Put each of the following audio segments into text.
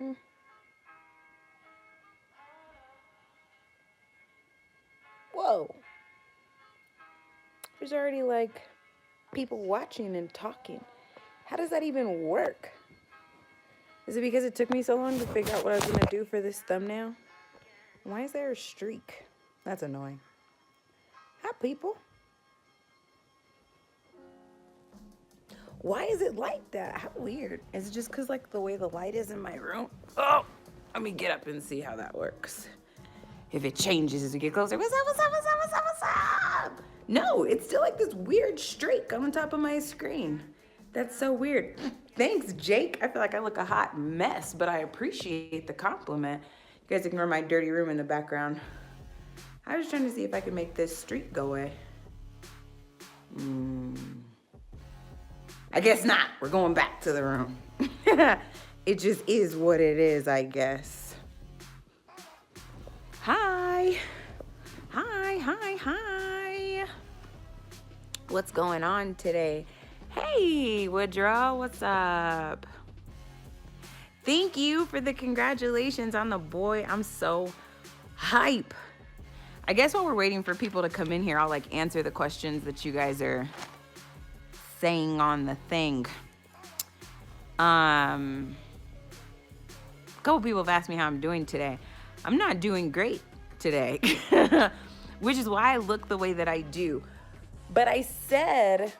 Mm. Whoa. There's already like people watching and talking. How does that even work? Is it because it took me so long to figure out what I was going to do for this thumbnail? Why is there a streak? That's annoying. Hi, people. Why is it like that? How weird. Is it just because, like, the way the light is in my room? Oh, let me get up and see how that works. If it changes as we get closer. What's up, what's up, what's up, what's up, what's up? No, it's still like this weird streak on the top of my screen. That's so weird. Thanks, Jake. I feel like I look a hot mess, but I appreciate the compliment. You guys ignore my dirty room in the background. I was trying to see if I could make this streak go away. I guess not. We're going back to the room. It just is what it is, I guess. Hi. Hi, hi, hi. What's going on today? Hey, Woodrow, what's up? Thank you for the congratulations on the boy. I'm so hype. I guess while we're waiting for people to come in here, I'll like answer the questions that you guys are saying on the thing. A couple people have asked me how I'm doing today. I'm not doing great today, which is why I look the way that I do. But I said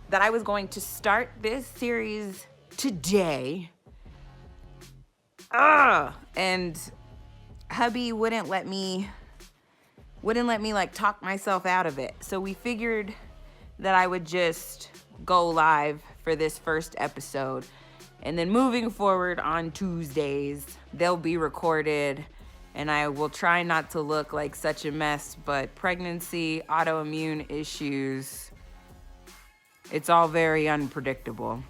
that I was going to start this series today. And hubby wouldn't let me like talk myself out of it. So we figured that I would just go live for this first episode. And then moving forward on Tuesdays, they'll be recorded. And I will try not to look like such a mess, but pregnancy, autoimmune issues, it's all very unpredictable.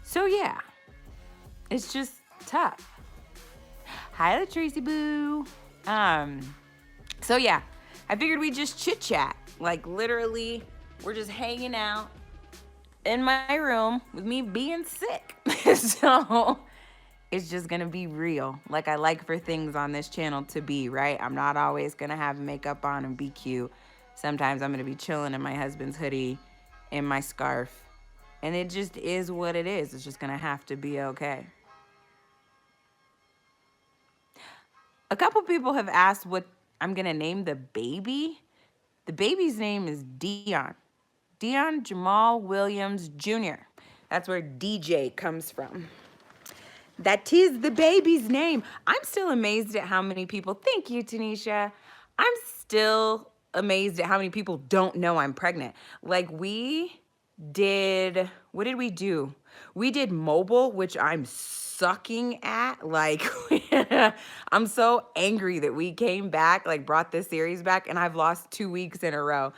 So yeah, it's just tough. Hi, Tracy Boo. So yeah, I figured we'd just chit chat. Like literally, we're just hanging out in my room with me being sick. So it's just gonna be real. Like I like for things on this channel to be, right? I'm not always gonna have makeup on and be cute. Sometimes I'm gonna be chilling in my husband's hoodie and my scarf. And it just is what it is. It's just gonna have to be okay. A couple people have asked what I'm gonna name the baby. The baby's name is Dion. Dion Jamal Williams Jr. That's where DJ comes from. That is the baby's name. I'm still amazed at how many people, thank you, Tanisha. I'm still amazed at how many people don't know I'm pregnant. Like what did we do? We did mobile, which I'm sucking at. Like, I'm so angry that we came back, like brought this series back, and I've lost 2 weeks in a row.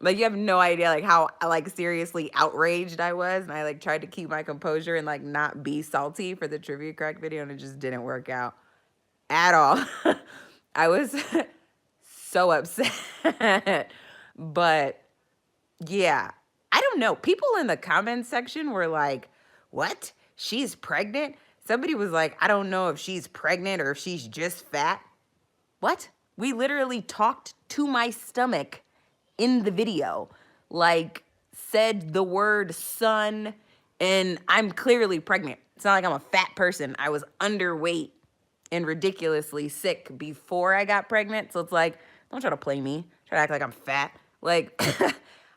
Like, you have no idea, like, how, like, seriously outraged I was. And I, like, tried to keep my composure and, like, not be salty for the Trivia Correct video, and it just didn't work out at all. I was so upset. But, yeah. I don't know. People in the comments section were like, what? She's pregnant? Somebody was like, I don't know if she's pregnant or if she's just fat. What? We literally talked to my stomach in the video, like said the word son, and I'm clearly pregnant. It's not like I'm a fat person. I was underweight and ridiculously sick before I got pregnant. So it's like, don't try to play me. Try to act like I'm fat. Like,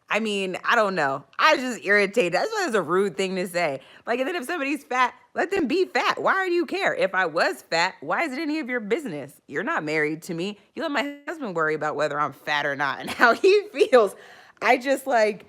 I mean, I don't know. I was just irritated. That's why it's a rude thing to say. Like, and then if somebody's fat, let them be fat. Why do you care? If I was fat, why is it any of your business? You're not married to me. You let my husband worry about whether I'm fat or not and how he feels. I just like,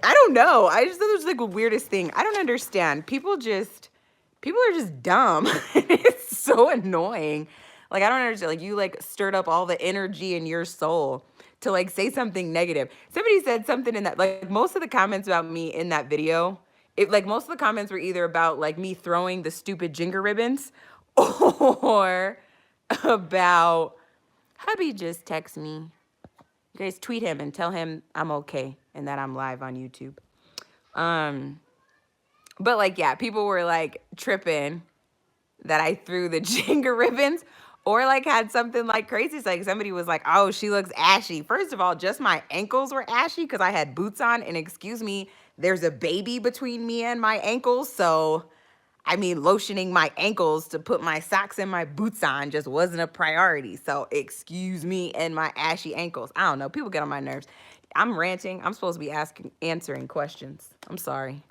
I don't know. I just thought it was like the weirdest thing. I don't understand. People are just dumb. It's so annoying. Like, I don't understand. Like, you like stirred up all the energy in your soul to like say something negative. Somebody said something in that, like most of the comments about me in that video, most of the comments were either about like me throwing the stupid Jenga ribbons or about, hubby just text me. You guys tweet him and tell him I'm okay and that I'm live on YouTube. But like, yeah, people were like tripping that I threw the Jenga ribbons, or like had something like crazy. It's like somebody was like, oh, she looks ashy. First of all, just my ankles were ashy because I had boots on. And excuse me, there's a baby between me and my ankles. So, I mean, lotioning my ankles to put my socks and my boots on just wasn't a priority. So, excuse me and my ashy ankles. I don't know. People get on my nerves. I'm ranting. I'm supposed to be answering questions. I'm sorry.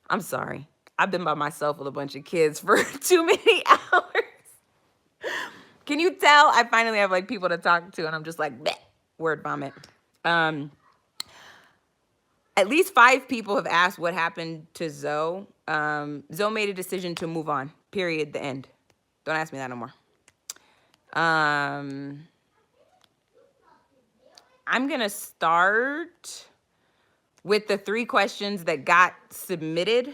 I'm sorry. I've been by myself with a bunch of kids for too many hours. Can you tell? I finally have like people to talk to, and I'm just like, bleh, word vomit. At least 5 people have asked what happened to Zoe. Zoe made a decision to move on. Period. The end. Don't ask me that no more. I'm gonna start with the 3 questions that got submitted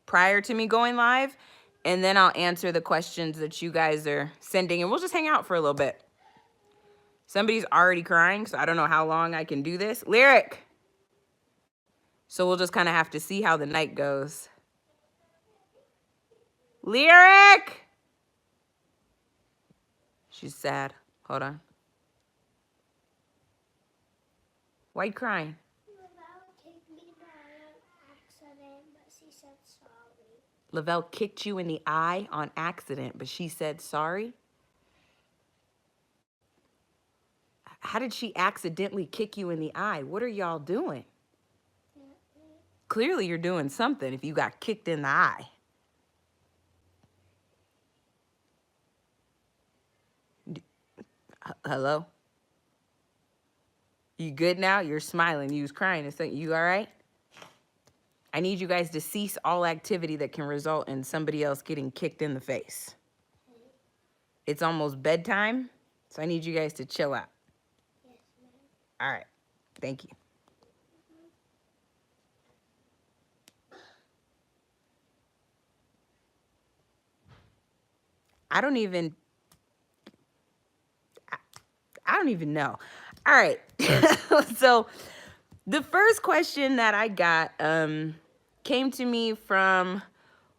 prior to me going live, and then I'll answer the questions that you guys are sending, and we'll just hang out for a little bit. Somebody's already crying, so I don't know how long I can do this. Lyric. So we'll just kind of have to see how the night goes. Lyric. She's sad. Hold on. Why you crying? Lavelle kicked you in the eye on accident, but she said sorry? How did she accidentally kick you in the eye? What are y'all doing? Clearly you're doing something if you got kicked in the eye. Hello? You good now? You're smiling. You was crying. You all right? I need you guys to cease all activity that can result in somebody else getting kicked in the face. It's almost bedtime, so I need you guys to chill out. Yes, ma'am. All right. Thank you. I don't even know. All right. So the first question that I got came to me from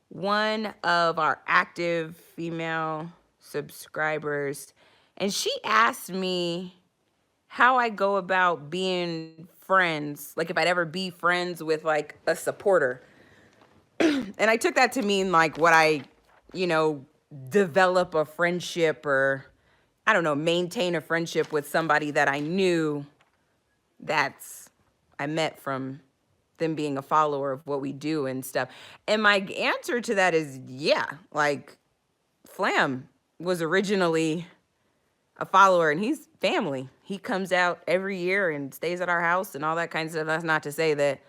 one of our active female subscribers, and she asked me how I go about being friends, like if I'd ever be friends with like a supporter. And I took that to mean like what I, develop a friendship, or I don't know, maintain a friendship with somebody that I knew I met from them being a follower of what we do and stuff. And my answer to that is, yeah, like Flam was originally a follower, and he's family. He comes out every year and stays at our house and all that kind of stuff. That's not to say that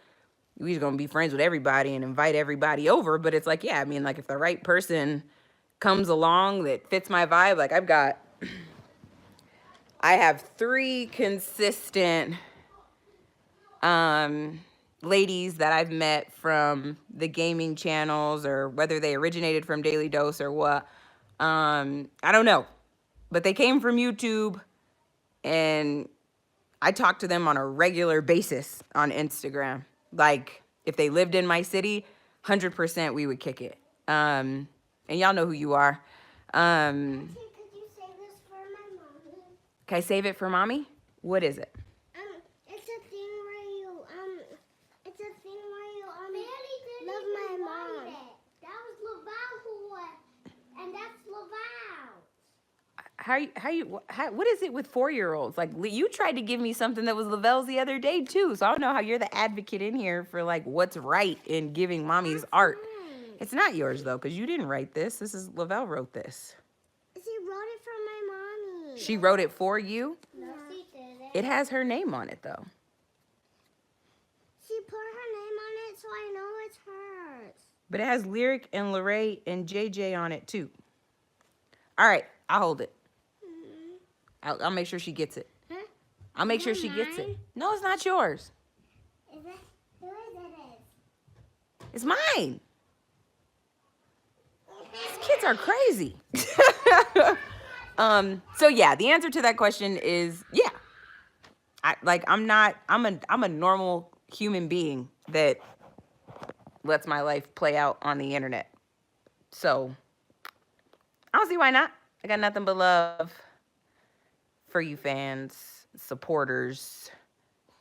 we're going to be friends with everybody and invite everybody over, but it's like, yeah, I mean, like if the right person comes along that fits my vibe, like I have 3 consistent ladies that I've met from the gaming channels, or whether they originated from Daily Dose or what. I don't know, but they came from YouTube, and I talk to them on a regular basis on Instagram. Like if they lived in my city, 100% we would kick it. And y'all know who you are. Could you save this for my mommy? Can I save it for mommy? What is it? It's a thing where you love my mom. That was Laval and that's Laval. What is it with 4-year-olds? Like you tried to give me something that was Lavelle's the other day too. So I don't know how you're the advocate in here for like what's right in giving mommy's art. Mine. It's not yours though, because you didn't write this. Lavelle wrote this. She wrote it for my mommy. She wrote it for you? No, she didn't. It has her name on it though. She put her name on it, so I know it's hers. But it has Lyric and Lorraine and JJ on it too. All right, I'll hold it. I'll make sure she gets it. Huh? I'll make sure she gets it. No, it's not yours. Is it? Who is it? It's mine. These kids are crazy. So yeah, the answer to that question is yeah. I'm a normal human being that lets my life play out on the internet. So I don't see why not. I got nothing but love for you fans, supporters,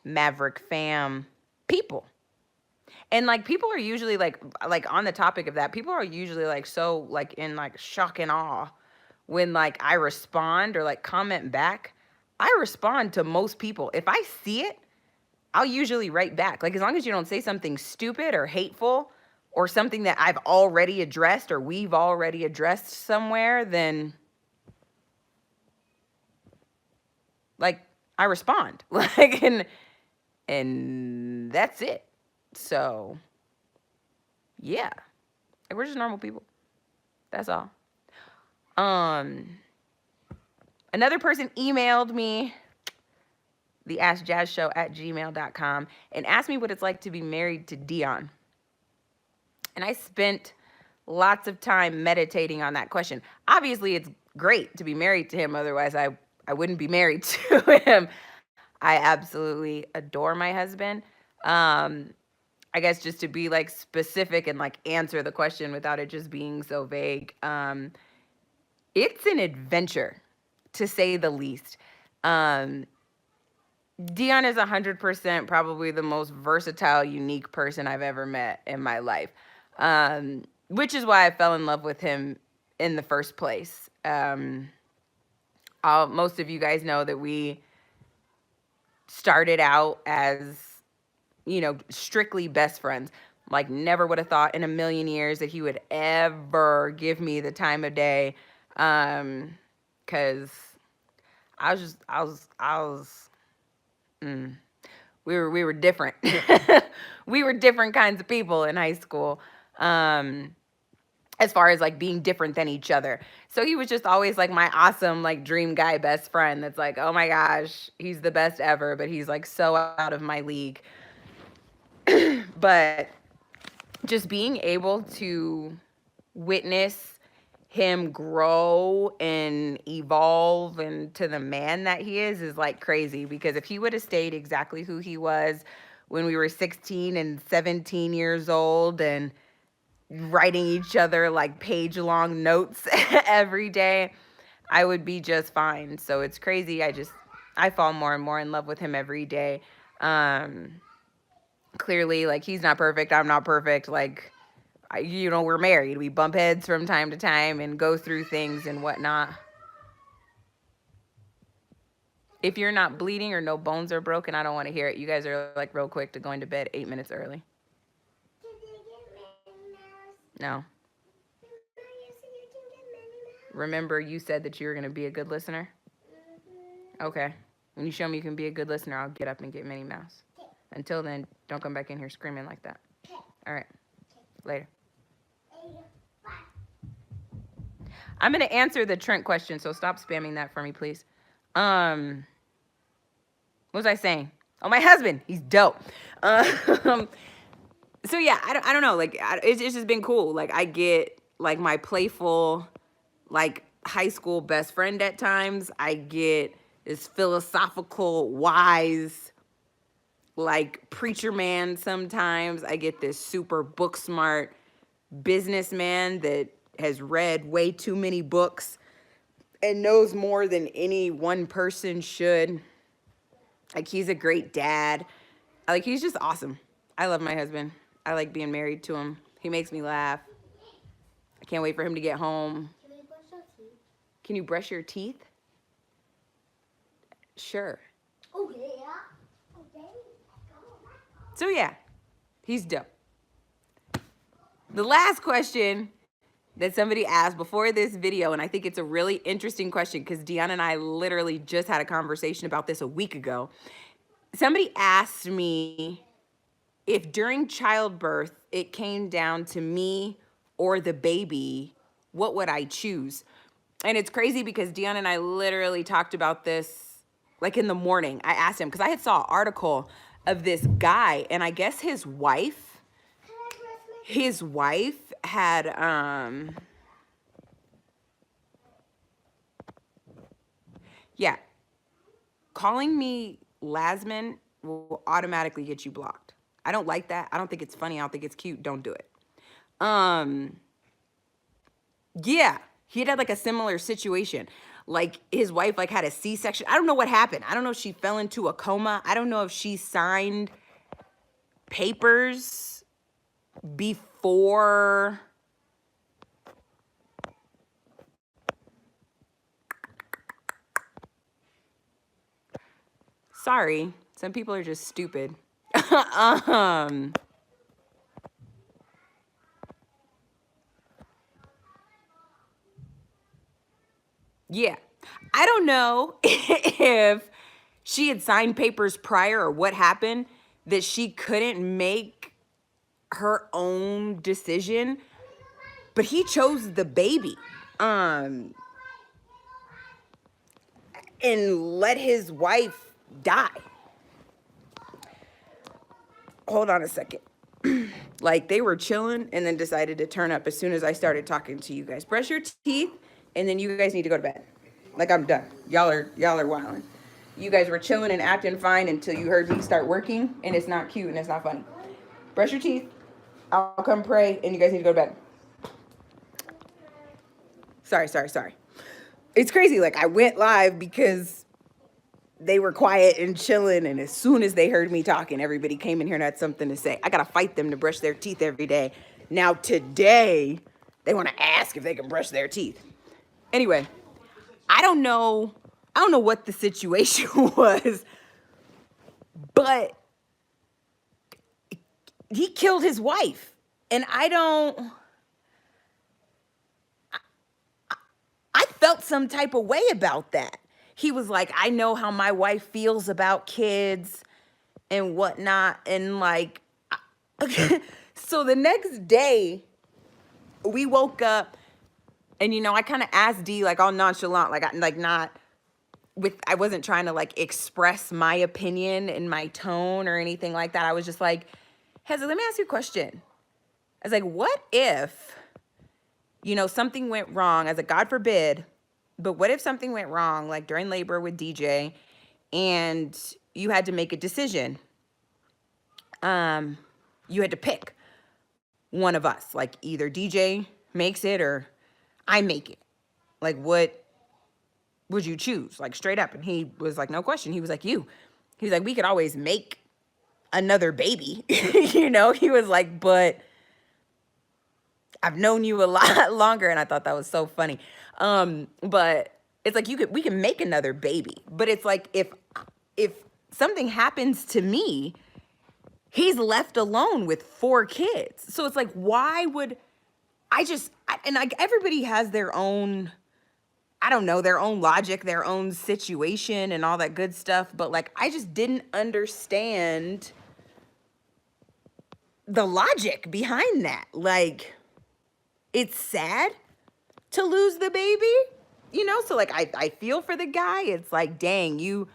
Maverick fam, people. And like people are usually like on the topic of that, people are usually like so like in like shock and awe when like I respond or like comment back. I respond to most people. If I see it, I'll usually write back. Like as long as you don't say something stupid or hateful or something that I've already addressed or we've already addressed somewhere, then like I respond. Like and that's it. So yeah. Like we're just normal people. That's all. Another person emailed me, the Jaz Show at gmail.com, and asked me what it's like to be married to Dion. And I spent lots of time meditating on that question. Obviously, it's great to be married to him. Otherwise, I wouldn't be married to him. I absolutely adore my husband. I guess just to be like specific and like answer the question without it just being so vague. It's an adventure, to say the least. Dion is 100% probably the most versatile, unique person I've ever met in my life, which is why I fell in love with him in the first place. Most of you guys know that we started out as, you know, strictly best friends. Like never would have thought in a million years that he would ever give me the time of day. Cause we were different. We were different kinds of people in high school. As far as like being different than each other. So he was just always like my awesome, like dream guy best friend that's like, oh my gosh, he's the best ever, but he's like so out of my league. But just being able to witness him grow and evolve into the man that he is like crazy. Because if he would have stayed exactly who he was when we were 16 and 17 years old and writing each other like page long notes every day, I would be just fine. So it's crazy. I fall more and more in love with him every day. Clearly, like he's not perfect. I'm not perfect. Like, we're married. We bump heads from time to time and go through things and whatnot. If you're not bleeding or no bones are broken, I don't want to hear it. You guys are like real quick to going to bed 8 minutes early. No. Remember, you said that you were going to be a good listener? Okay. When you show me you can be a good listener, I'll get up and get Minnie Mouse. Until then, don't come back in here screaming like that. All right. Later. I'm going to answer the Trent question, so stop spamming that for me, please. What was I saying? Oh, my husband. He's dope. So yeah, I don't know. Like it's just been cool. Like I get like my playful, like high school best friend at times. I get this philosophical, wise, like preacher man sometimes. I get this super book smart businessman that has read way too many books and knows more than any one person should. Like he's a great dad. Like he's just awesome. I love my husband. I like being married to him. He makes me laugh. I can't wait for him to get home. Can we brush our teeth? Can you brush your teeth? Sure. Oh, yeah. Okay. So yeah, he's dope. The last question that somebody asked before this video, and I think it's a really interesting question because Deanna and I literally just had a conversation about this a week ago. Somebody asked me if during childbirth it came down to me or the baby, what would I choose? And it's crazy because Deanna and I literally talked about this like in the morning. I asked him because I had saw an article of this guy, and I guess his wife had yeah, calling me Lasman will automatically get you blocked. I don't like that. I don't think it's funny. I don't think it's cute. Don't do it. Um, yeah, he had like a similar situation. Like his wife like had a C-section. I don't know what happened. I don't know if she fell into a coma. I don't know if she signed papers before sorry, some people are just stupid. um Yeah. I don't know if she had signed papers prior or what happened that she couldn't make her own decision, but he chose the baby. And let his wife die. Hold on a second. Like they were chilling and then decided to turn up as soon as I started talking to you guys. Brush your teeth and then you guys need to go to bed. Like I'm done. Y'all are wilding. You guys were chilling and acting fine until you heard me start working and it's not cute and it's not funny. Brush your teeth. I'll come pray and you guys need to go to bed. Sorry. It's crazy. Like I went live because they were quiet and chilling, and as soon as they heard me talking, everybody came in here and had something to say. I gotta fight them to brush their teeth every day. Now today, they want to ask if they can brush their teeth. Anyway, I don't know what the situation was, but he killed his wife, and I felt some type of way about that. He was like, I know how my wife feels about kids and whatnot. And like, so the next day we woke up and, I kind of asked D like all nonchalant, I wasn't trying to like express my opinion in my tone or anything like that. I was just like, Hezzy, let me ask you a question. I was like, what if, something went wrong? I was like, God forbid, but what if something went wrong, like during labor with DJ, and you had to make a decision? You had to pick one of us, like either DJ makes it or I make it. Like, what would you choose? Like straight up. And he was like, no question. He was like, you. He was like, we could always make another baby. He was like, but I've known you a lot longer. And I thought that was so funny. But it's like we can make another baby. But it's like if something happens to me, he's left alone with 4 kids. So it's like, why would everybody has their own, I don't know, their own logic, their own situation and all that good stuff. But like, I just didn't understand the logic behind that. Like, it's sad to lose the baby, So like, I feel for the guy. It's like, dang, you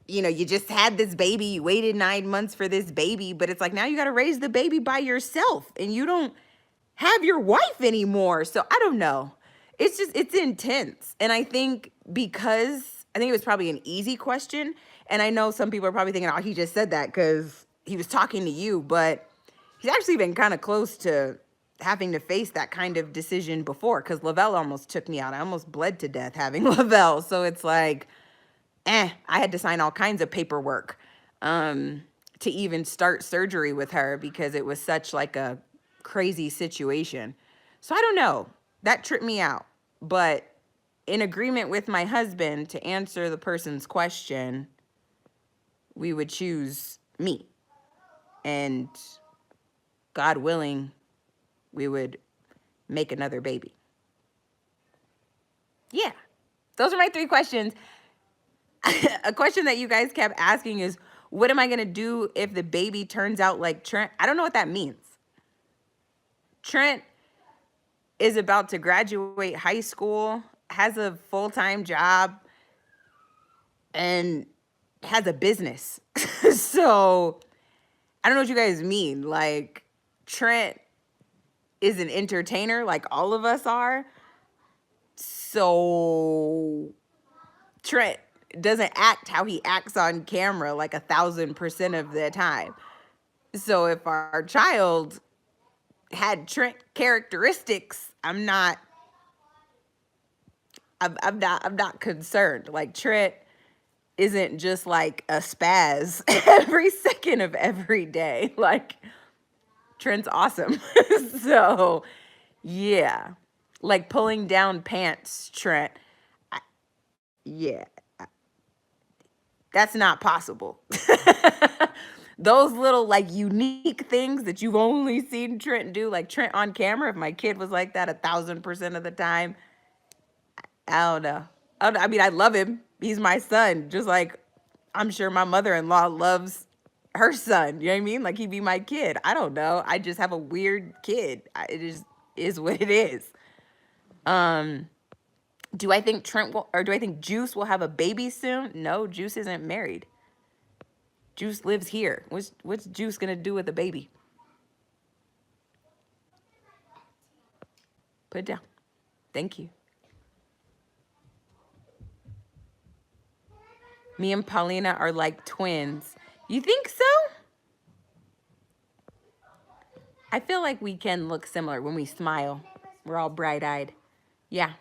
just had this baby, you waited 9 months for this baby, but it's like, now you got to raise the baby by yourself and you don't have your wife anymore. So I don't know. It's intense. And I think it was probably an easy question. And I know some people are probably thinking, oh, he just said that because he was talking to you, but he's actually been kind of close to having to face that kind of decision before, because Lavelle almost took me out. I almost bled to death having Lavelle. So it's like, I had to sign all kinds of paperwork to even start surgery with her because it was such like a crazy situation. So I don't know. That tripped me out. But in agreement with my husband, to answer the person's question, we would choose me. And God willing, we would make another baby. Yeah. Those are my 3 questions. A question that you guys kept asking is, what am I going to do if the baby turns out like Trent? I don't know what that means. Trent is about to graduate high school, has a full-time job, and has a business. So I don't know what you guys mean. Like, Trent is an entertainer like all of us are. So Trent doesn't act how he acts on camera like 1,000% of the time. So if our child had Trent characteristics, I'm not concerned. Like Trent isn't just like a spaz every second of every day. Like Trent's awesome. So yeah. Like pulling down pants, Trent. I, yeah, that's not possible. Those little like unique things that you've only seen Trent do, like Trent on camera, if my kid was like that 1,000% of the time, I don't know. I mean, I love him. He's my son. Just like I'm sure my mother-in-law loves her son. You know what I mean? Like he'd be my kid. I don't know. I just have a weird kid. It just is what it is. Um, do I think Trent will, or do I think Juice will have a baby soon? No, Juice isn't married. Juice lives here. What's Juice gonna do with a baby? Put it down. Thank you. Me and Paulina are like twins. You think so? I feel like we can look similar when we smile. We're all bright-eyed. Yeah.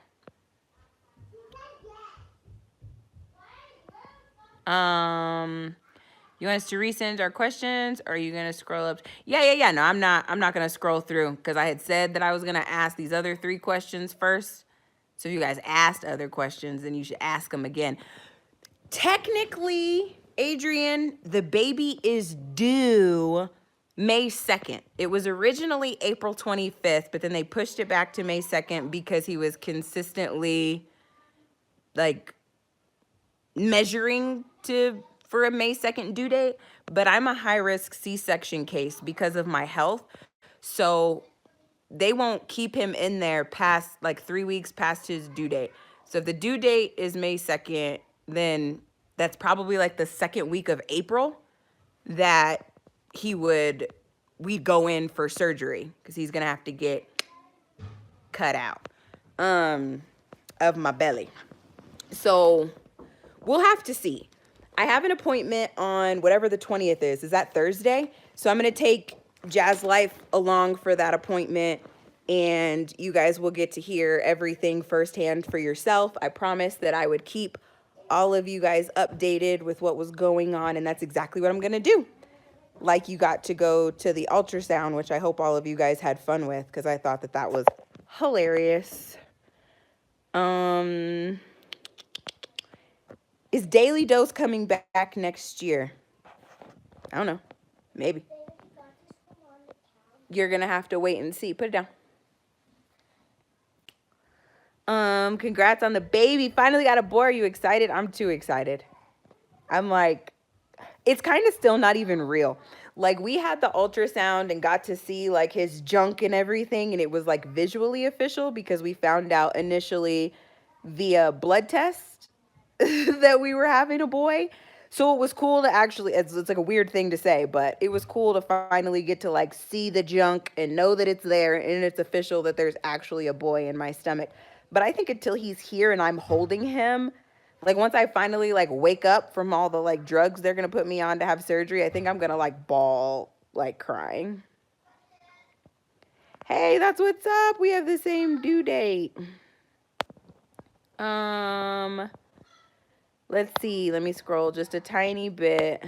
You want us to resend our questions, or are you gonna scroll up? Yeah. No, I'm not gonna scroll through because I had said that I was gonna ask these other 3 questions first. So if you guys asked other questions, then you should ask them again. Technically, Adrian, the baby is due May 2nd. It was originally April 25th, but then they pushed it back to May 2nd because he was consistently like measuring for a May 2nd due date. But I'm a high-risk C-section case because of my health. So they won't keep him in there past like 3 weeks past his due date. So if the due date is May 2nd, then that's probably like the second week of April that we'd go in for surgery because he's gonna have to get cut out of my belly. So we'll have to see. I have an appointment on whatever the 20th is. Is that Thursday? So I'm gonna take Jazz Life along for that appointment, and you guys will get to hear everything firsthand for yourself. I promised that I would keep all of you guys updated with what was going on, and that's exactly what I'm gonna do. Like you got to go to the ultrasound, which I hope all of you guys had fun with because I thought that was hilarious. Is Daily Dose coming back next year? I don't know. Maybe. You're gonna have to wait and see. Put it down. Congrats on the baby. Finally got a boy. Are you excited? I'm too excited. I'm like, it's kind of still not even real. Like we had the ultrasound and got to see like his junk and everything, and it was like visually official because we found out initially via blood test that we were having a boy. So it was cool to actually, it's like a weird thing to say, but it was cool to finally get to like see the junk and know that it's there and it's official that there's actually a boy in my stomach. But I think until he's here and I'm holding him, like once I finally like wake up from all the like drugs they're gonna put me on to have surgery, I think I'm gonna like bawl like crying. Hey, that's what's up. We have the same due date. Let's see. Let me scroll just a tiny bit.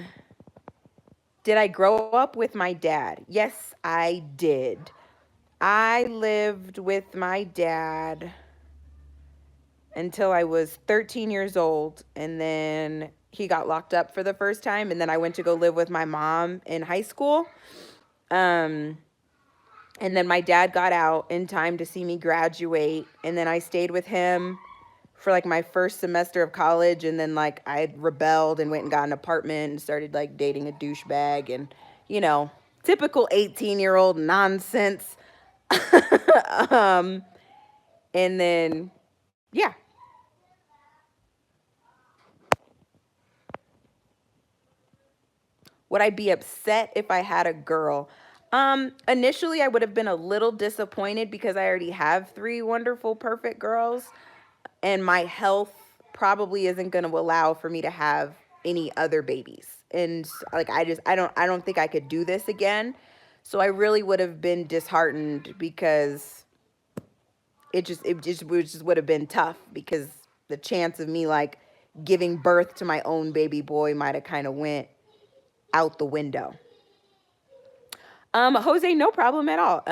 Did I grow up with my dad? Yes, I did. I lived with my dad until I was 13 years old, and then he got locked up for the first time, and then I went to go live with my mom in high school. And then my dad got out in time to see me graduate, and then I stayed with him for like my first semester of college, and then like I rebelled and went and got an apartment and started like dating a douchebag and, you know, typical 18-year-old nonsense. And then, yeah. Would I be upset if I had a girl? Initially, I would have been a little disappointed because I already have 3 wonderful, perfect girls, and my health probably isn't going to allow for me to have any other babies. and like I don't think I could do this again. So I really would have been disheartened because it just would have been tough because the chance of me like giving birth to my own baby boy might have kind of went out the window. Jose, no problem at all.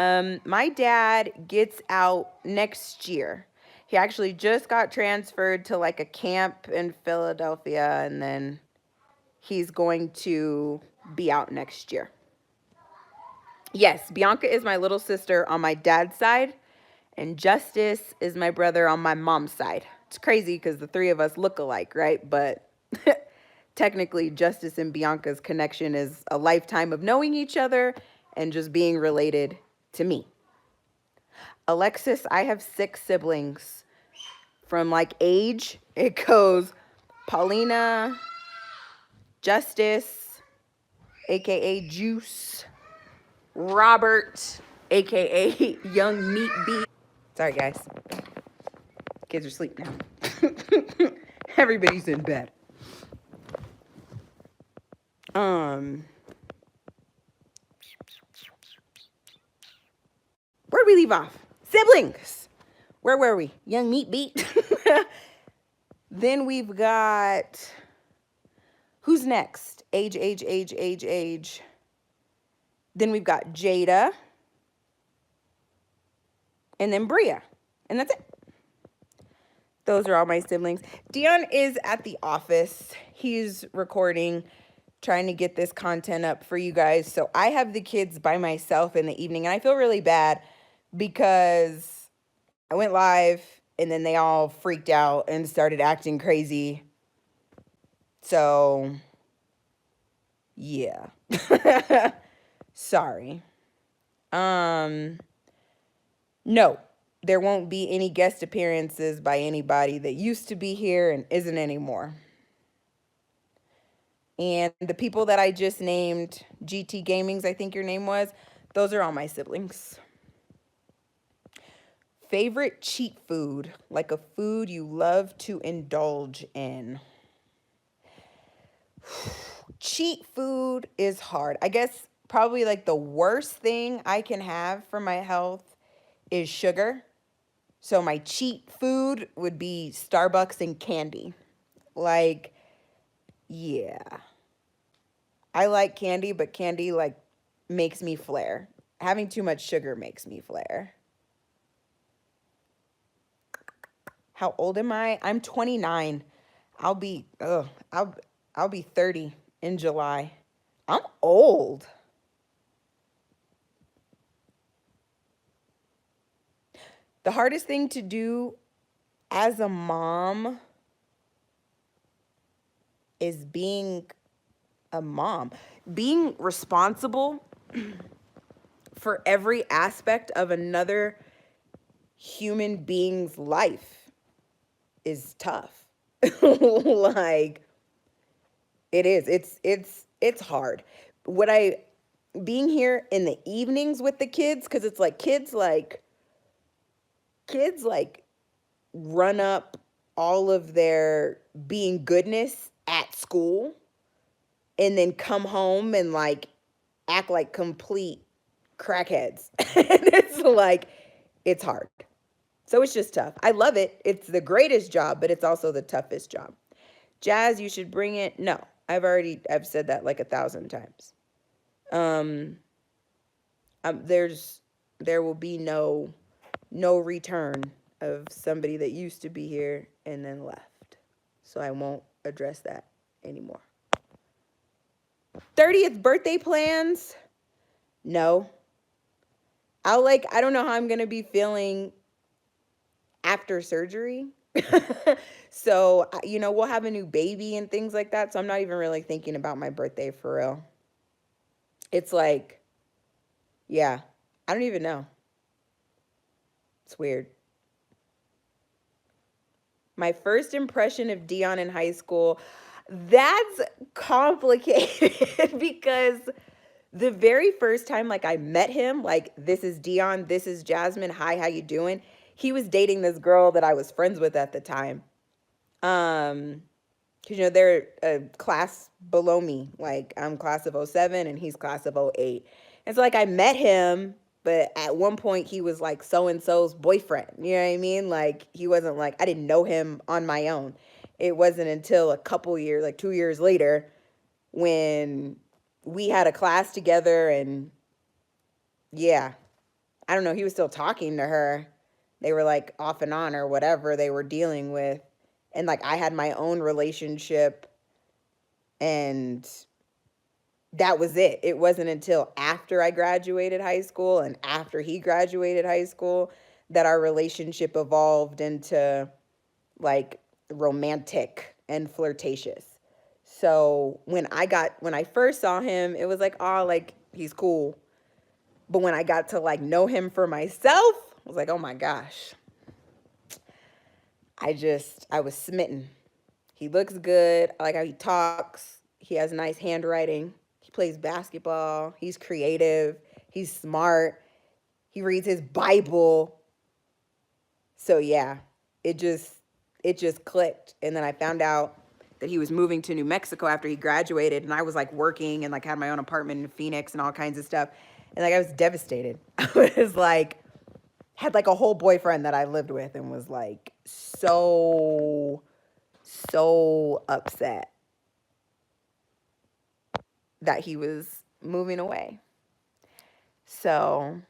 My dad gets out next year. He actually just got transferred to like a camp in Philadelphia, and then he's going to be out next year. Yes, Bianca is my little sister on my dad's side, and Justice is my brother on my mom's side. It's crazy because the three of us look alike, right? But technically, Justice and Bianca's connection is a lifetime of knowing each other and just being related to me. Alexis, I have 6 siblings. From like age, it goes Paulina, Justice, aka Juice, Robert, aka Young Meat Beat. Sorry, guys. Kids are asleep now. Everybody's in bed. Where'd we leave off? Siblings. Where were we? Young Meat Beat. Then we've got, who's next? Age. Then we've got Jada. And then Bria. And that's it. Those are all my siblings. Dion is at the office. He's recording, trying to get this content up for you guys. So I have the kids by myself in the evening. And I feel really bad because I went live and then they all freaked out and started acting crazy. So, yeah. Sorry. No, there won't be any guest appearances by anybody that used to be here and isn't anymore. And the people that I just named, GT Gamings, I think your name was, those are all my siblings. Favorite cheat food, like a food you love to indulge in. Cheat food is hard. I guess probably like the worst thing I can have for my health is sugar. So my cheat food would be Starbucks and candy. Like, yeah. I like candy, but candy like makes me flare. Having too much sugar makes me flare. How old am I? I'm 29. I'll be 30 in July. I'm old. The hardest thing to do as a mom is being a mom. Being responsible for every aspect of another human being's life is tough. Like it is. It's hard. Being here in the evenings with the kids, because it's like kids run up all of their being goodness at school and then come home and like act like complete crackheads. And it's hard. So it's just tough. I love it. It's the greatest job, but it's also the toughest job. Jazz, you should bring it. No, I've said that like 1,000 times. There will be no return of somebody that used to be here and then left. So I won't address that anymore. 30th birthday plans? No. I don't know how I'm going to be feeling after surgery. So, we'll have a new baby and things like that. So I'm not even really thinking about my birthday for real. It's like, yeah, I don't even know. It's weird. My first impression of Dion in high school, that's complicated because the very first time like I met him, like, this is Dion, this is Jasmine, hi, how you doing? He was dating this girl that I was friends with at the time. Because, they're a class below me. Like, I'm class of '07 and he's class of '08. And so, like, I met him, but at one point he was like so-and-so's boyfriend. You know what I mean? Like, he wasn't like, I didn't know him on my own. It wasn't until a couple years, like 2 years later, when we had a class together and yeah, I don't know, he was still talking to her. They were like off and on or whatever they were dealing with. And like I had my own relationship and that was it. It wasn't until after I graduated high school and after he graduated high school that our relationship evolved into like romantic and flirtatious. So when I first saw him, it was like, oh, like he's cool. But when I got to like know him for myself, I was like, oh my gosh. I was smitten. He looks good. I like how he talks. He has nice handwriting. He plays basketball. He's creative. He's smart. He reads his Bible. So yeah, it just clicked. And then I found out that he was moving to New Mexico after he graduated, and I was like working and like had my own apartment in Phoenix and all kinds of stuff. And like I was devastated. I was like had like a whole boyfriend that I lived with and was like so upset that he was moving away. So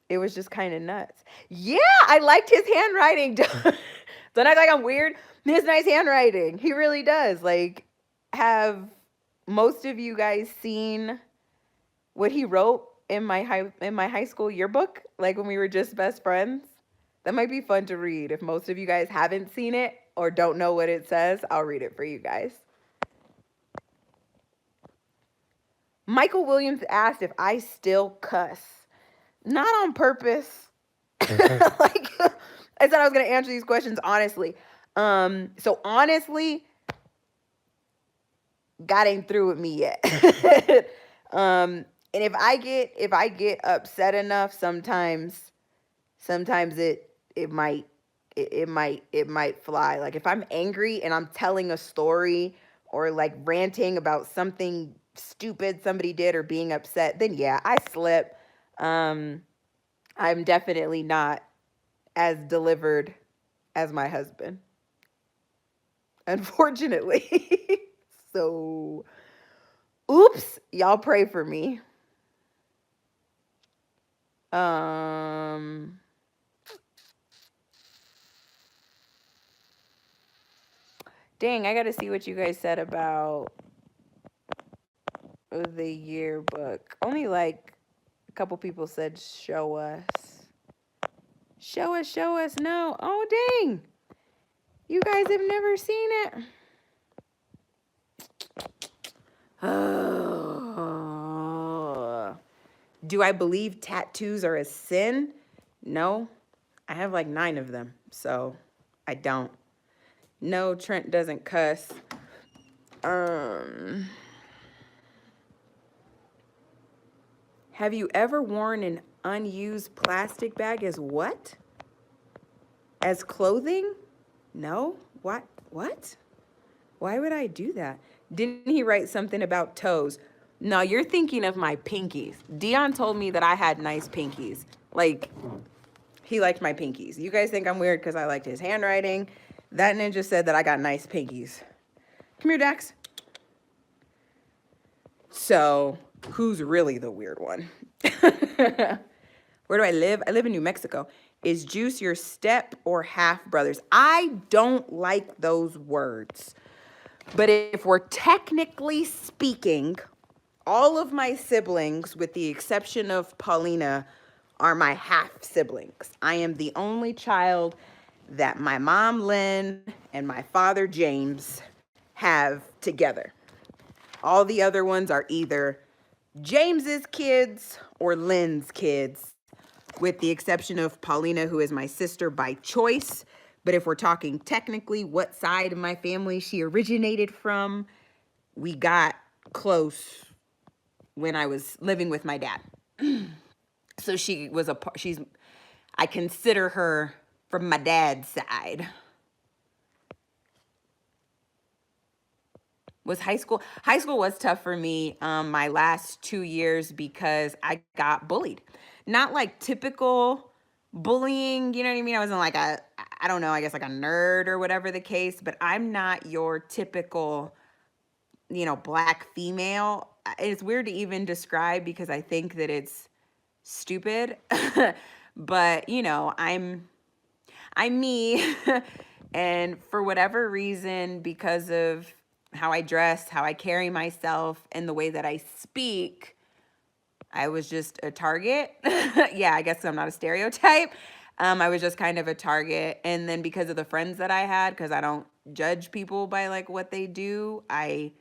it was just kind of nuts. Yeah, I liked his handwriting. Don't act like I'm weird. He has nice handwriting. He really does. Like, have most of you guys seen what he wrote in my high school yearbook? Like when we were just best friends? That might be fun to read. If most of you guys haven't seen it or don't know what it says, I'll read it for you guys. Michael Williams asked if I still cuss. Not on purpose. Like I said I was going to answer these questions honestly. So honestly, God ain't through with me yet. And if I get upset enough, sometimes it might fly. Like if I'm angry and I'm telling a story or like ranting about something stupid somebody did or being upset, then yeah, I slip. I'm definitely not as delivered as my husband, unfortunately. So, oops, y'all pray for me. Dang, I got to see what you guys said about the yearbook. Only like a couple people said show us. Show us, show us. No. Oh, dang. You guys have never seen it. Oh. Do I believe tattoos are a sin? No. I have like 9 of them, so I don't. No, Trent doesn't cuss. Have you ever worn an unused plastic bag as what? As clothing? No. What? What? Why would I do that? Didn't he write something about toes? No, you're thinking of my pinkies. Dion told me that I had nice pinkies. Like, he liked my pinkies. You guys think I'm weird because I liked his handwriting. That ninja said that I got nice pinkies. Come here, Dax. So, who's really the weird one? Where do I live? I live in New Mexico. Is Juice your step or half brothers? I don't like those words. But if we're technically speaking, all of my siblings, with the exception of Paulina, are my half siblings. I am the only child that my mom, Lynn, and my father, James, have together. All the other ones are either James's kids or Lynn's kids, with the exception of Paulina, who is my sister by choice. But if we're talking technically what side of my family she originated from, we got close when I was living with my dad. So I consider her from my dad's side. Was high school. High school was tough for me, my last 2 years because I got bullied. Not like typical bullying, you know what I mean? I wasn't like I don't know, I guess like a nerd or whatever the case, but I'm not your typical, black female. It's weird to even describe because I think that it's stupid. But, I'm me. And for whatever reason, because of how I dress, how I carry myself, and the way that I speak, I was just a target. Yeah, I guess I'm not a stereotype. I was just kind of a target. And then because of the friends that I had, because I don't judge people by like what they do, I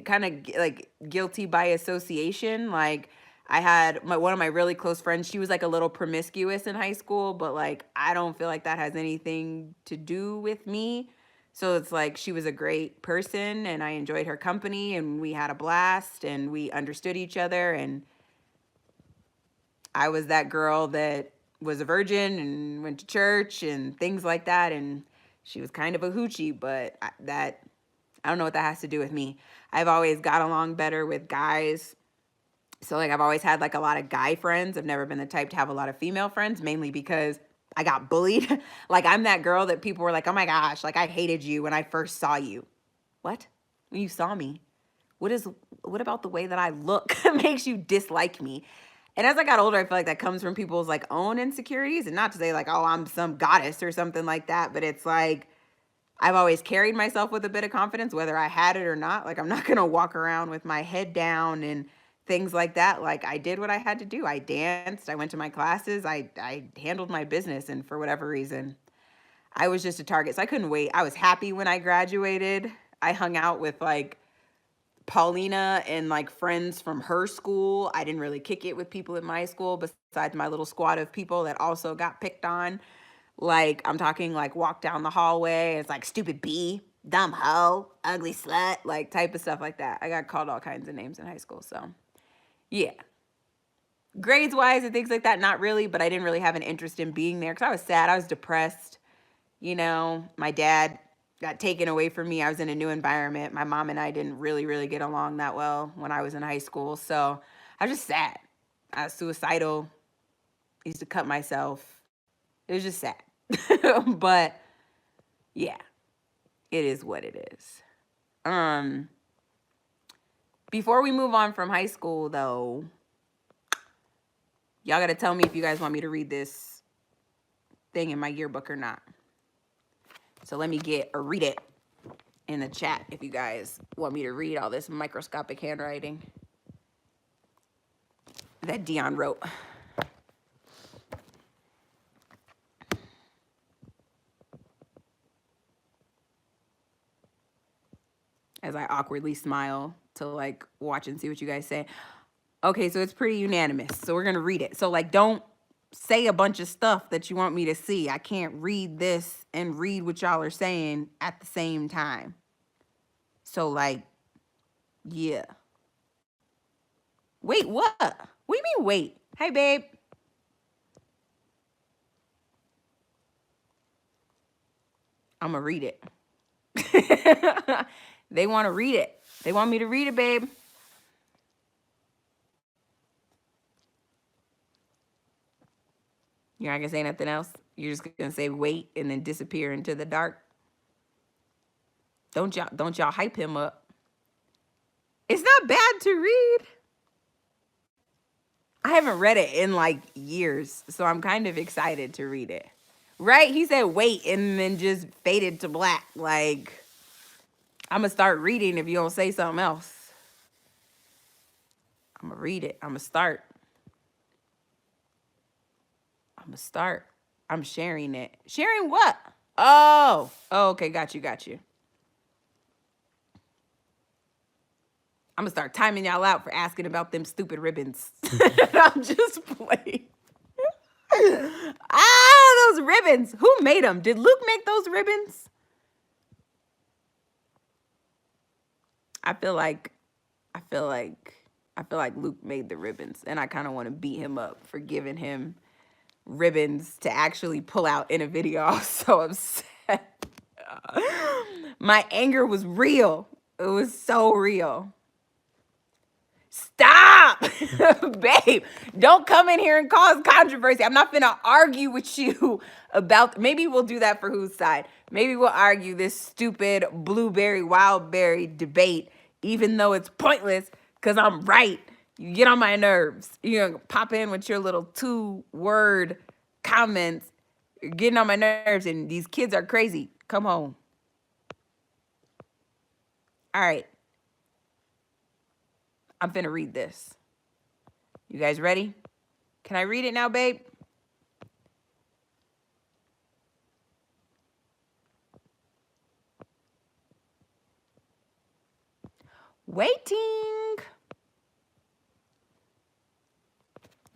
kind of like guilty by association. Like I had one of my really close friends. She was like a little promiscuous in high school, but like I don't feel like that has anything to do with me. So it's like she was a great person and I enjoyed her company and we had a blast and we understood each other. And I was that girl that was a virgin and went to church and things like that. And she was kind of a hoochie, but I don't know what that has to do with me. I've always got along better with guys. So like I've always had like a lot of guy friends. I've never been the type to have a lot of female friends, mainly because I got bullied. Like I'm that girl that people were like, "Oh my gosh, like I hated you when I first saw you." What? When you saw me? What about the way that I look makes you dislike me? And as I got older, I feel like that comes from people's like own insecurities, and not to say like, "Oh, I'm some goddess" or something like that, but it's like I've always carried myself with a bit of confidence, whether I had it or not. Like, I'm not going to walk around with my head down and things like that. Like, I did what I had to do. I danced. I went to my classes. I handled my business. And for whatever reason, I was just a target. So I couldn't wait. I was happy when I graduated. I hung out with like Paulina and like friends from her school. I didn't really kick it with people in my school besides my little squad of people that also got picked on. Like, I'm talking like walk down the hallway. It's like stupid bee, dumb hoe, ugly slut, like type of stuff like that. I got called all kinds of names in high school. So, yeah. Grades wise and things like that, not really, but I didn't really have an interest in being there because I was sad. I was depressed. My dad got taken away from me. I was in a new environment. My mom and I didn't really, really get along that well when I was in high school. So, I was just sad. I was suicidal. I used to cut myself. It was just sad. But yeah, it is what it is. Before we move on from high school though, y'all got to tell me if you guys want me to read this thing in my yearbook or not. So let me read it in the chat if you guys want me to read all this microscopic handwriting that Dion wrote. As I awkwardly smile to like watch and see what you guys say. Okay, so it's pretty unanimous. So we're going to read it. So like don't say a bunch of stuff that you want me to see. I can't read this and read what y'all are saying at the same time. So like, yeah. Wait, what? What do you mean wait? Hey, babe. I'm going to read it. They want to read it. They want me to read it, babe. You're not going to say nothing else? You're just going to say wait and then disappear into the dark? Don't y'all hype him up. It's not bad to read. I haven't read it in like years, so I'm kind of excited to read it. Right? He said wait and then just faded to black. Like, I'm going to start reading if you don't say something else. I'm going to read it. I'm going to start. I'm sharing it. Sharing what? Oh, okay. Got you. I'm going to start timing y'all out for asking about them stupid ribbons. I'm just playing. Those ribbons. Who made them? Did Luke make those ribbons? I feel like Luke made the ribbons, and I kind of want to beat him up for giving him ribbons to actually pull out in a video. I was so upset. My anger was real. It was so real. Stop, babe. Don't come in here and cause controversy. I'm not gonna argue with you about. Maybe we'll do that for whose side. Maybe we'll argue this stupid blueberry wildberry debate, even though it's pointless, because I'm right. You get on my nerves. You know, pop in with your little 2-word comments. You're getting on my nerves, and these kids are crazy. Come home. All right. I'm finna read this. You guys ready? Can I read it now, babe? Waiting.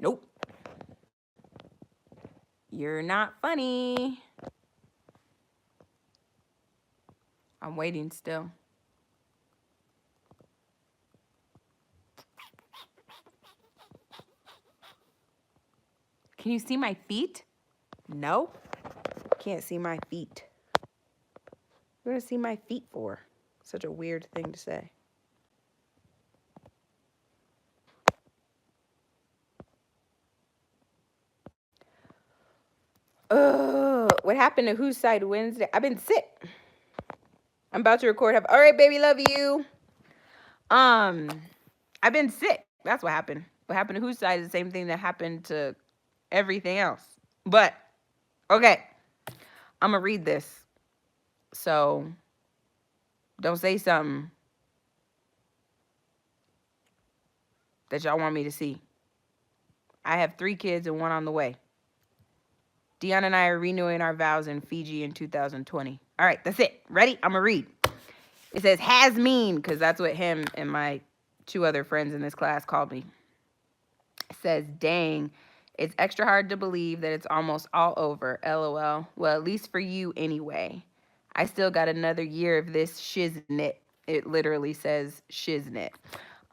Nope. You're not funny. I'm waiting still. Can you see my feet? No. Can't see my feet. What do I see my feet for? Such a weird thing to say. What happened to Whose Side Wednesday? I've been sick. I'm about to record. All right, baby, love you. I've been sick. That's what happened. What happened to Whose Side is the same thing that happened to everything else. But, okay. I'm going to read this. So, don't say something that y'all want me to see. I have 3 kids and 1 on the way. Dion and I are renewing our vows in Fiji in 2020. All right, that's it. Ready? I'm going to read. It says, has mean, because that's what him and my 2 other friends in this class called me. It says, dang, it's extra hard to believe that it's almost all over, LOL. Well, at least for you anyway. I still got another year of this shiznit. It literally says shiznit.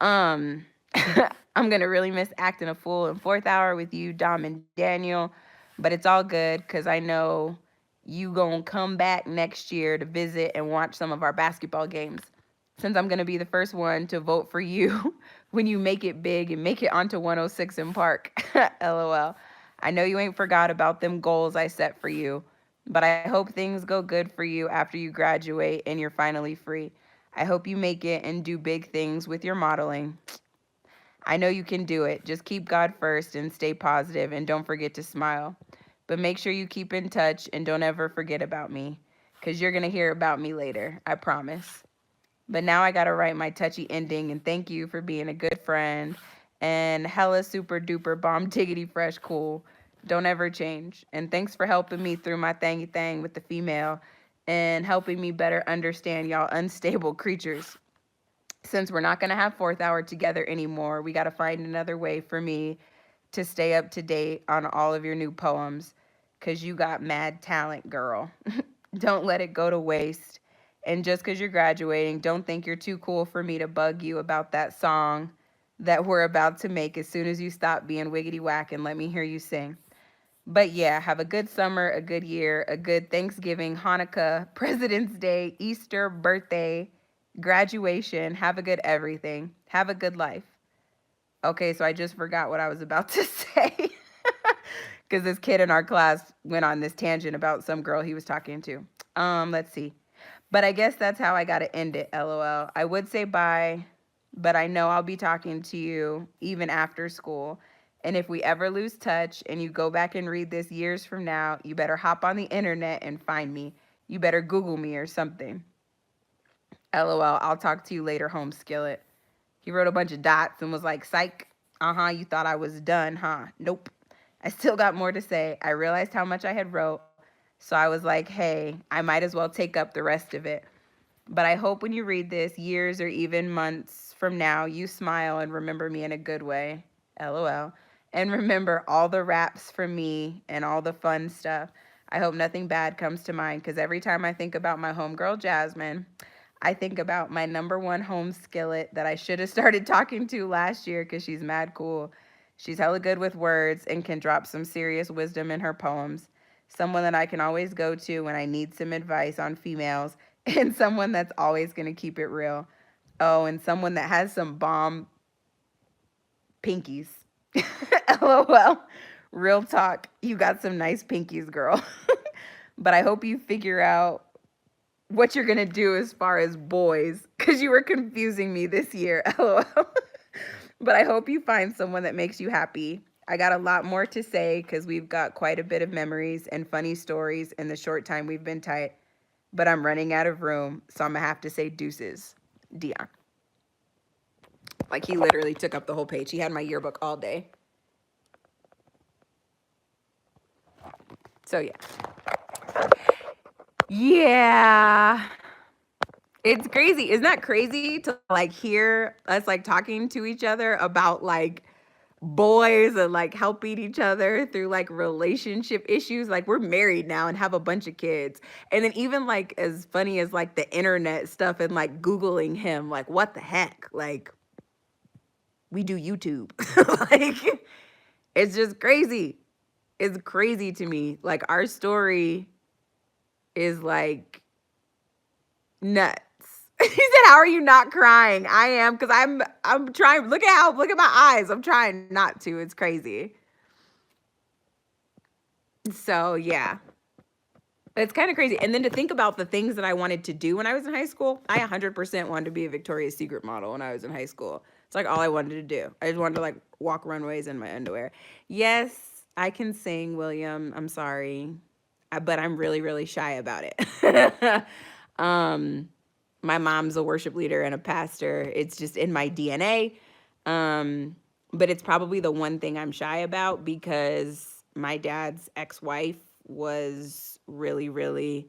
I'm going to really miss acting a fool in 4th hour with you, Dom and Daniel. But it's all good because I know you going to come back next year to visit and watch some of our basketball games. Since I'm going to be the first one to vote for you when you make it big and make it onto 106 in Park. LOL. I know you ain't forgot about them goals I set for you, but I hope things go good for you after you graduate and you're finally free. I hope you make it and do big things with your modeling. I know you can do it. Just keep God first and stay positive and don't forget to smile. But make sure you keep in touch and don't ever forget about me because you're going to hear about me later. I promise. But now I got to write my touchy ending and thank you for being a good friend and hella super duper bomb diggity fresh cool. Don't ever change. And thanks for helping me through my thangy thing with the female and helping me better understand y'all unstable creatures. Since we're not going to have 4th hour together anymore, we got to find another way for me to stay up to date on all of your new poems because you got mad talent, girl. Don't let it go to waste. And just because you're graduating, don't think you're too cool for me to bug you about that song that we're about to make as soon as you stop being wiggity whack and let me hear you sing. But yeah, have a good summer, a good year, a good Thanksgiving, Hanukkah, President's Day, Easter, birthday, graduation. Have a good everything. Have a good life. Okay, so I just forgot what I was about to say because this kid in our class went on this tangent about some girl he was talking to. Let's see. But I guess that's how I got to end it, LOL. I would say bye, but I know I'll be talking to you even after school. And if we ever lose touch and you go back and read this years from now, you better hop on the internet and find me. You better Google me or something. LOL, I'll talk to you later, home skillet. He wrote a bunch of dots and was like, psych, you thought I was done, huh? Nope. I still got more to say. I realized how much I had wrote, so I was like, hey, I might as well take up the rest of it. But I hope when you read this, years or even months from now, you smile and remember me in a good way. LOL. And remember all the raps from me and all the fun stuff. I hope nothing bad comes to mind because every time I think about my homegirl Jasmine, I think about my #1 home skillet that I should have started talking to last year because she's mad cool. She's hella good with words and can drop some serious wisdom in her poems. Someone that I can always go to when I need some advice on females and someone that's always going to keep it real. Oh, and someone that has some bomb pinkies. LOL. Real talk. You got some nice pinkies, girl. But I hope you figure out what you're going to do as far as boys because you were confusing me this year. LOL. But I hope you find someone that makes you happy. I got a lot more to say because we've got quite a bit of memories and funny stories in the short time we've been tight. But I'm running out of room, so I'm going to have to say deuces. Dion. Like, he literally took up the whole page. He had my yearbook all day. So, yeah. Yeah. It's crazy. Isn't that crazy to, like, hear us, like, talking to each other about, like, boys and, like, helping each other through, like, relationship issues? Like, we're married now and have a bunch of kids. And then even, like, as funny as, like, the internet stuff and, like, Googling him, like, what the heck? Like, we do YouTube. Like, it's just crazy. It's crazy to me. Like, our story is, like, nuts. He said, "How are you not crying?" I am, because I'm trying. Look at my eyes. I'm trying not to. It's crazy. So yeah. It's kind of crazy. And then to think about the things that I wanted to do when I was in high school, I 100% wanted to be a Victoria's Secret model when I was in high school. It's like all I wanted to do. I just wanted to like walk runways in my underwear. Yes, I can sing, William. I'm sorry. But I'm really, really shy about it. My mom's a worship leader and a pastor. It's just in my DNA. But it's probably the one thing I'm shy about because my dad's ex-wife was really, really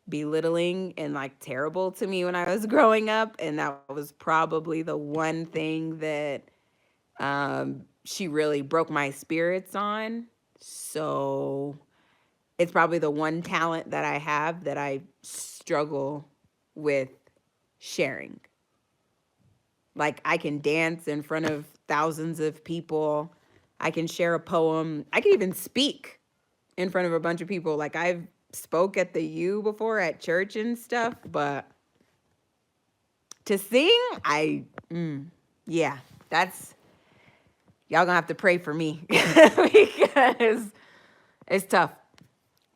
belittling and like terrible to me when I was growing up. And that was probably the one thing that she really broke my spirits on. So it's probably the one talent that I have that I struggle with sharing. Like, I can dance in front of thousands of people. I can share a poem. I can even speak in front of a bunch of people. Like, I've spoke at the U before at church and stuff, but to sing, yeah, that's, y'all gonna have to pray for me because it's tough.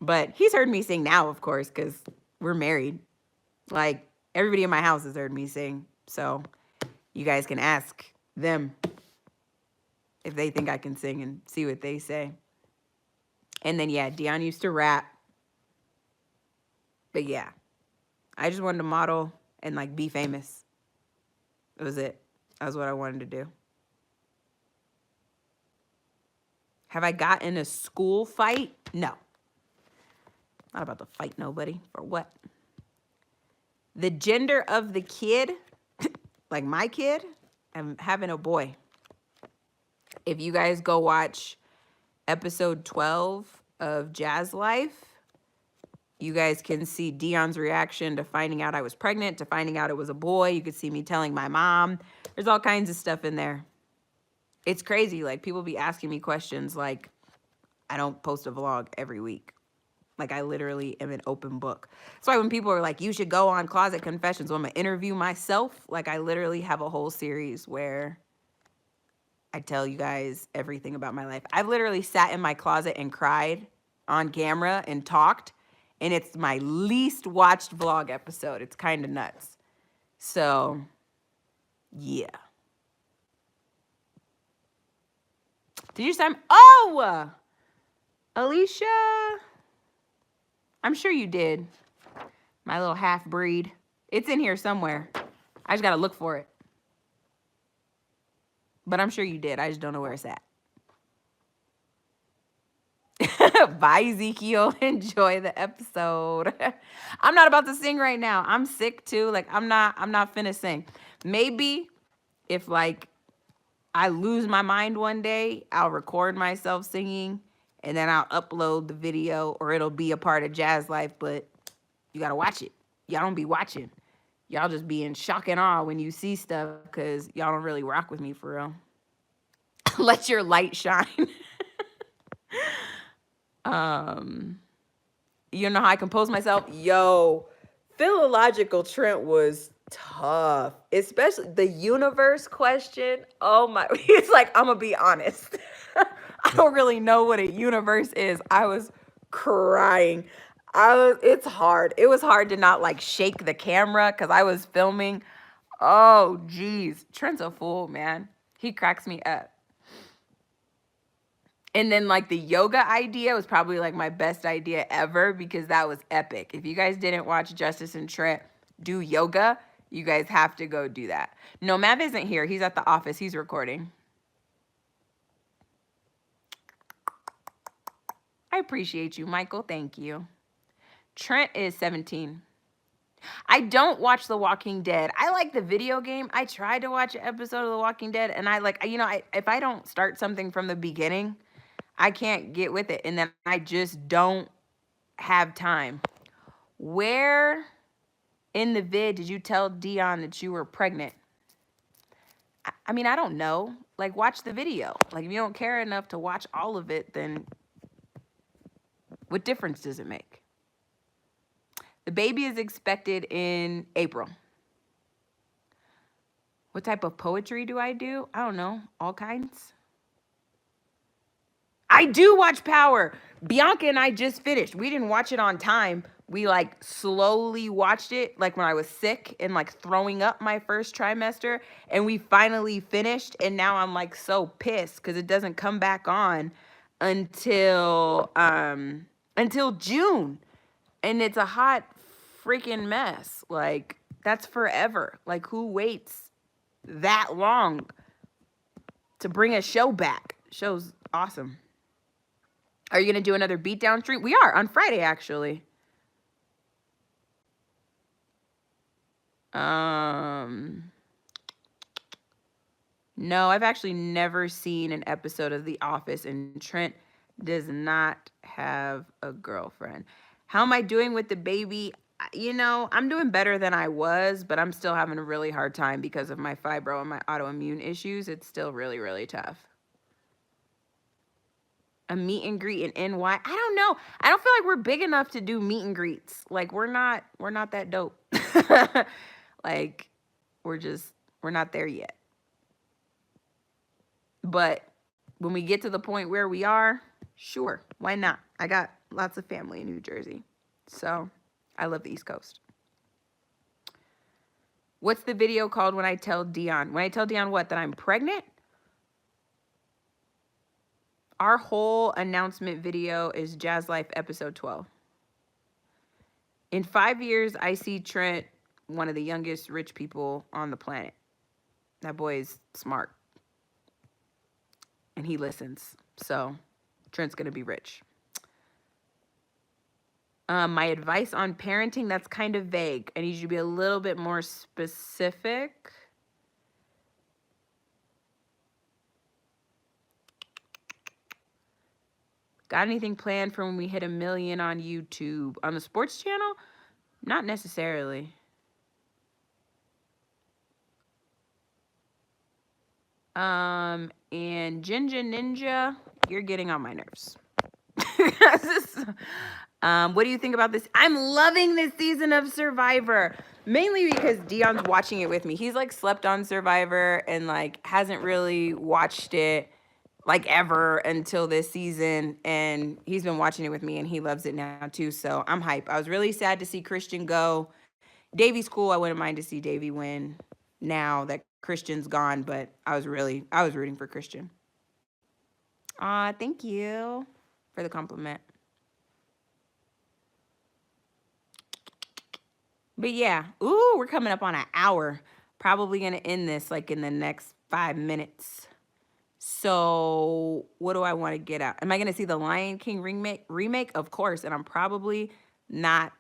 But he's heard me sing now, of course, because we're married. Like, everybody in my house has heard me sing. So you guys can ask them if they think I can sing and see what they say. And then, yeah, Dion used to rap. But, yeah, I just wanted to model and, like, be famous. That was it. That was what I wanted to do. Have I got in a school fight? No. Not about to fight nobody. For what? The gender of the kid, like my kid, I'm having a boy. If you guys go watch episode 12 of Jazz Life, you guys can see Dion's reaction to finding out I was pregnant, to finding out it was a boy. You could see me telling my mom. There's all kinds of stuff in there. It's crazy. Like, people be asking me questions like, I don't post a vlog every week. Like, I literally am an open book. That's why when people are like, you should go on Closet Confessions, when I'm going to interview myself, like, I literally have a whole series where I tell you guys everything about my life. I've literally sat in my closet and cried on camera and talked, and it's my least watched vlog episode. It's kind of nuts. So, yeah. Did you say, oh, Alicia, I'm sure you did. My little half breed. It's in here somewhere. I just got to look for it. But I'm sure you did. I just don't know where it's at. Bye, Ezekiel. Enjoy the episode. I'm not about to sing right now. I'm sick too. Like, I'm not finna sing. Maybe if like I lose my mind one day, I'll record myself singing and then I'll upload the video, or it'll be a part of Jazz Life, but you gotta watch it. Y'all don't be watching. Y'all just be in shock and awe when you see stuff because y'all don't really rock with me for real. Let your light shine. You know how I compose myself? Yo, Philological Trent was tough, especially the universe question. Oh my, it's like, I'm gonna be honest. I don't really know what a universe is. I was crying. It's hard. It was hard to not like shake the camera because I was filming. Oh, geez. Trent's a fool, man. He cracks me up. And then like the yoga idea was probably like my best idea ever because that was epic. If you guys didn't watch Justice and Trent do yoga, you guys have to go do that. No, Mav isn't here. He's at the office. He's recording. I appreciate you, Michael. Thank you. Trent is 17. I don't watch The Walking Dead. I like the video game. I tried to watch an episode of The Walking Dead, and I like, if I don't start something from the beginning, I can't get with it. And then I just don't have time. Where in the vid did you tell Dion that you were pregnant? I mean, I don't know. Like, watch the video. Like, if you don't care enough to watch all of it, then what difference does it make? The baby is expected in April. What type of poetry do I do? I don't know. All kinds. I do watch Power. Bianca and I just finished. We didn't watch it on time. We like slowly watched it like when I was sick and like throwing up my first trimester, and we finally finished, and now I'm like so pissed because it doesn't come back on until June. And it's a hot freaking mess. Like, that's forever. Like, who waits that long to bring a show back? Show's awesome. Are you going to do another beatdown stream? We are on Friday, actually. No, I've actually never seen an episode of The Office, and Trent does not have a girlfriend. How am I doing with the baby? You know, I'm doing better than I was, but I'm still having a really hard time because of my fibro and my autoimmune issues. It's still really, really tough. A meet and greet in NY? I don't know. I don't feel like we're big enough to do meet and greets. Like, we're not that dope. Like, we're not there yet. But when we get to the point where we are, sure, why not? I got lots of family in New Jersey. So, I love the East Coast. What's the video called when I tell Dion? When I tell Dion what? That I'm pregnant? Our whole announcement video is Jazz Life episode 12. In 5 years, I see Trent, one of the youngest rich people on the planet. That boy is smart. And he listens. So, Trent's going to be rich. My advice on parenting, that's kind of vague. I need you to be a little bit more specific. Got anything planned for when we hit 1 million on YouTube? On the sports channel? Not necessarily. And Jinja Ninja, you're getting on my nerves. What do you think about this? I'm loving this season of Survivor. Mainly because Dion's watching it with me. He's like slept on Survivor and like hasn't really watched it like ever until this season, and he's been watching it with me and he loves it now too. So I'm hype. I was really sad to see Christian go. Davey's cool. I wouldn't mind to see Davey win now that Christian's gone, but I was rooting for Christian. Thank you for the compliment. But yeah, ooh, we're coming up on an hour. Probably gonna end this like in the next 5 minutes. So what do I want to get out? Am I gonna see the Lion King remake? Of course, and I'm probably not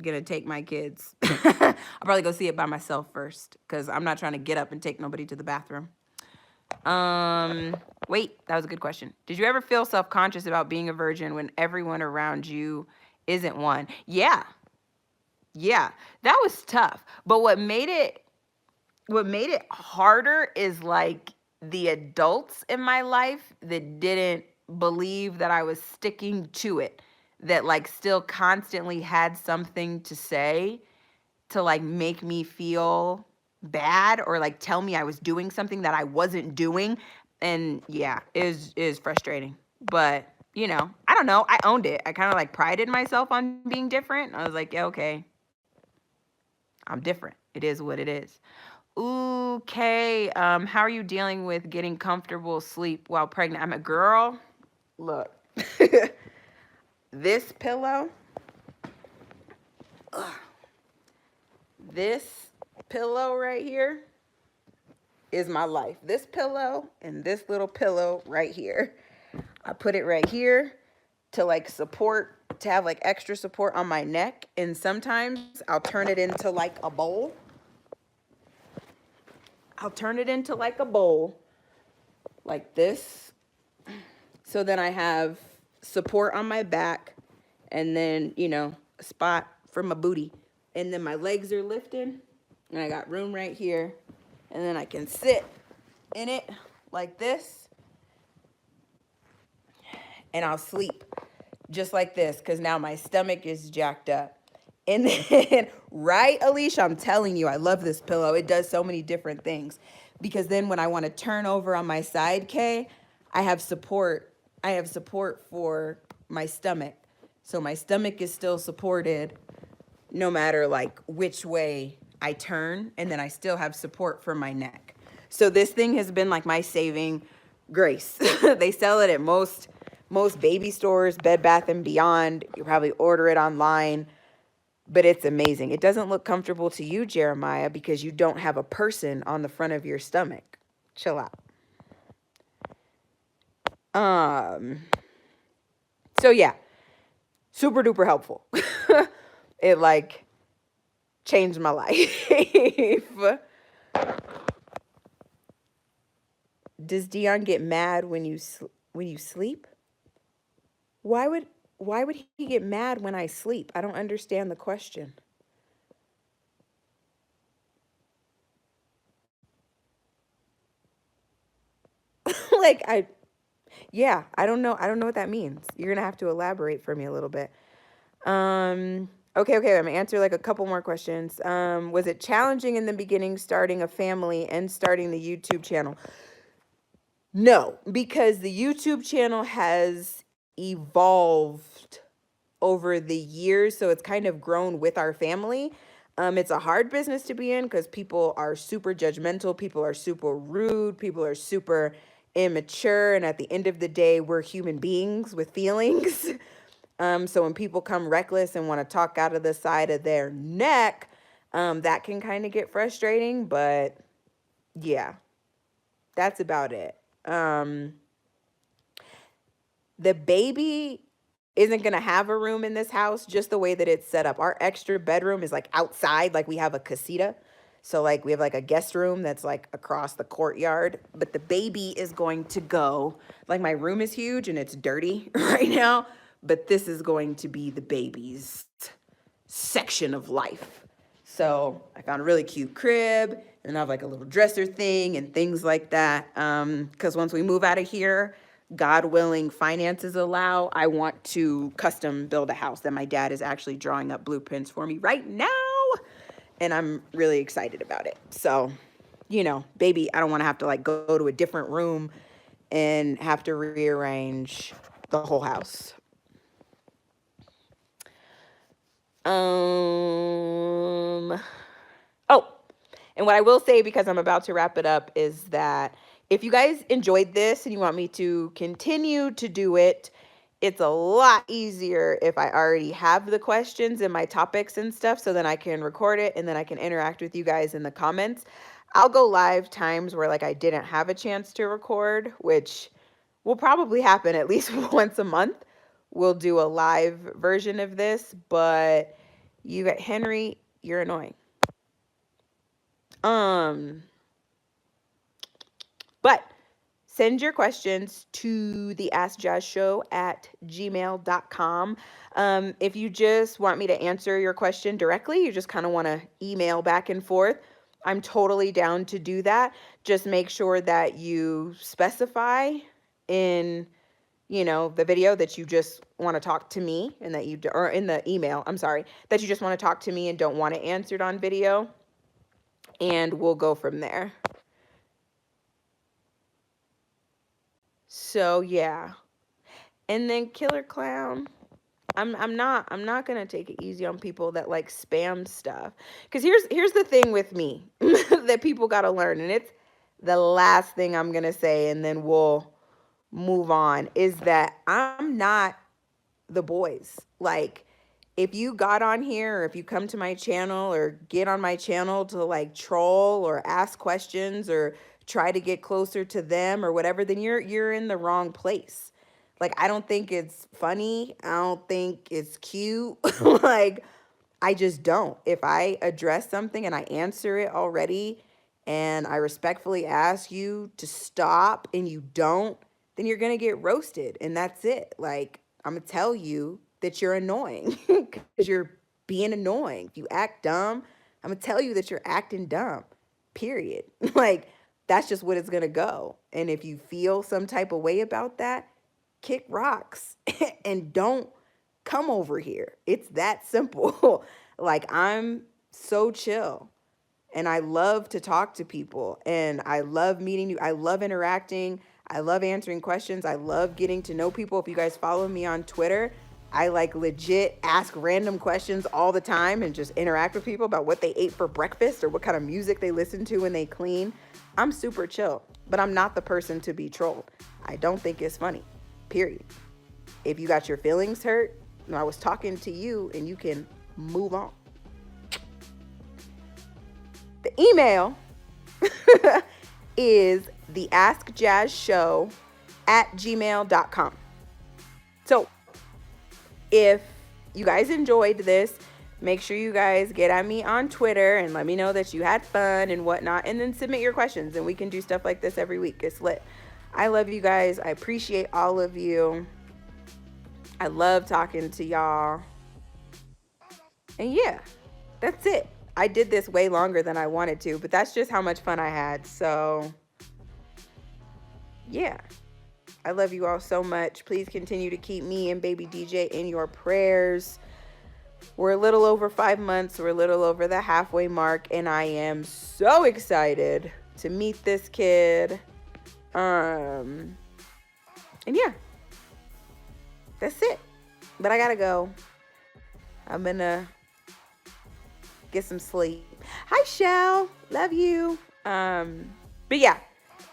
gonna take my kids. I'll probably go see it by myself first because I'm not trying to get up and take nobody to the bathroom. Wait, that was a good question. Did you ever feel self-conscious about being a virgin when everyone around you isn't one? Yeah, that was tough. But what made it harder is like the adults in my life that didn't believe that I was sticking to it, that like still constantly had something to say. to like make me feel bad or like tell me I was doing something that I wasn't doing. And yeah, is frustrating. But you know, I don't know. I owned it. I kind of like prided myself on being different. I was like, yeah, okay, I'm different. It is what it is. Okay. How are you dealing with getting comfortable sleep while pregnant? I'm a girl. Look, this pillow, ugh, this pillow right here is my life. This pillow and this little pillow right here. I put it right here to like support, to have like extra support on my neck. And sometimes I'll turn it into like a bowl. I'll turn it into like a bowl like this. So then I have support on my back and then, you know, a spot for my booty. And then my legs are lifted and I got room right here. And then I can sit in it like this and I'll sleep just like this because now my stomach is jacked up. And then, right, Alicia, I'm telling you, I love this pillow. It does so many different things because then when I want to turn over on my side, Kay, I have support. I have support for my stomach. So my stomach is still supported no matter like which way I turn. And then I still have support for my neck. So this thing has been like my saving grace. They sell it at most baby stores, Bed Bath and Beyond. You probably order it online, but it's amazing. It doesn't look comfortable to you, Jeremiah, because you don't have a person on the front of your stomach. Chill out. So yeah, super duper helpful. It like changed my life. Does Dion get mad when you sleep? Why would he get mad when I sleep? I don't understand the question. Like I don't know. I don't know what that means. You're gonna have to elaborate for me a little bit. Okay. I'm gonna answer like a couple more questions. Was it challenging in the beginning starting a family and starting the YouTube channel? No, because the YouTube channel has evolved over the years, so it's kind of grown with our family. It's a hard business to be in because people are super judgmental, people are super rude, people are super immature, and at the end of the day, we're human beings with feelings. So when people come reckless and want to talk out of the side of their neck, that can kind of get frustrating, but yeah, that's about it. The baby isn't going to have a room in this house just the way that it's set up. Our extra bedroom is like outside, like we have a casita. So like we have like a guest room that's like across the courtyard, but the baby is going to go, like my room is huge and it's dirty right now, but this is going to be the baby's section of life. So I found a really cute crib and I have like a little dresser thing and things like that. Because once we move out of here, God willing, finances allow, I want to custom build a house that my dad is actually drawing up blueprints for me right now. And I'm really excited about it. So, you know, baby, I don't want to have to like go to a different room and have to rearrange the whole house. Oh, and what I will say, because I'm about to wrap it up, is that if you guys enjoyed this and you want me to continue to do it, it's a lot easier if I already have the questions and my topics and stuff, so then I can record it and then I can interact with you guys in the comments. I'll go live times where like I didn't have a chance to record, which will probably happen at least once a month. We'll do a live version of this, but you got Henry, you're annoying. But send your questions to the askjazzshow@gmail.com. If you just want me to answer your question directly, you just kind of want to email back and forth, I'm totally down to do that. Just make sure that you specify in the video that you just want to talk to me and that or in the email, I'm sorry, that you just want to talk to me and don't want it answered on video. And we'll go from there. So yeah. And then Killer Clown. I'm not gonna take it easy on people that like spam stuff. Cause here's the thing with me that people gotta learn, and it's the last thing I'm gonna say, and then we'll move on, is that I'm not the boys. Like, if you got on here, or if you come to my channel or get on my channel to like troll or ask questions or try to get closer to them or whatever, then you're in the wrong place. Like, I don't think it's funny. I don't think it's cute. Like, I just don't. If I address something and I answer it already and I respectfully ask you to stop and you don't, then you're going to get roasted, and that's it. Like, I'm going to tell you that you're annoying because you're being annoying. If you act dumb, I'm going to tell you that you're acting dumb, period. Like, that's just what it's going to go. And if you feel some type of way about that, kick rocks and don't come over here. It's that simple. Like, I'm so chill. And I love to talk to people, and I love meeting you. I love interacting. I love answering questions. I love getting to know people. If you guys follow me on Twitter, I like legit ask random questions all the time and just interact with people about what they ate for breakfast or what kind of music they listen to when they clean. I'm super chill, but I'm not the person to be trolled. I don't think it's funny, period. If you got your feelings hurt, I was talking to you, and you can move on. The email is the askjazzshow@gmail.com. So if you guys enjoyed this, make sure you guys get at me on Twitter and let me know that you had fun and whatnot, and then submit your questions, and we can do stuff like this every week. It's lit. I love you guys. I appreciate all of you. I love talking to y'all. And yeah, that's it. I did this way longer than I wanted to, but that's just how much fun I had. So yeah, I love you all so much. Please continue to keep me and baby DJ in your prayers. We're a little over 5 months. We're a little over the halfway mark, and I am so excited to meet this kid. And yeah, that's it. But I gotta go. I'm gonna get some sleep. Hi, Shell. Love you. But yeah,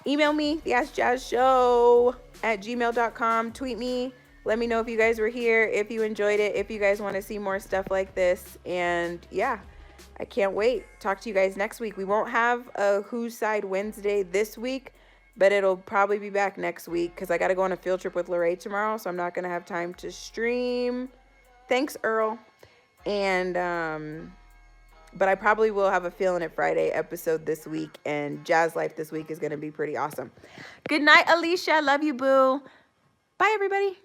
email me, the askjazzshow@gmail.com. Tweet me. Let me know if you guys were here, if you enjoyed it, if you guys want to see more stuff like this. And yeah, I can't wait. Talk to you guys next week. We won't have a Whose Side Wednesday this week, but it'll probably be back next week because I got to go on a field trip with Lorraine tomorrow, so I'm not going to have time to stream. Thanks, Earl. And but I probably will have a Feeling It Friday episode this week, and Jazz Life this week is going to be pretty awesome. Good night, Alicia. Love you, boo. Bye, everybody.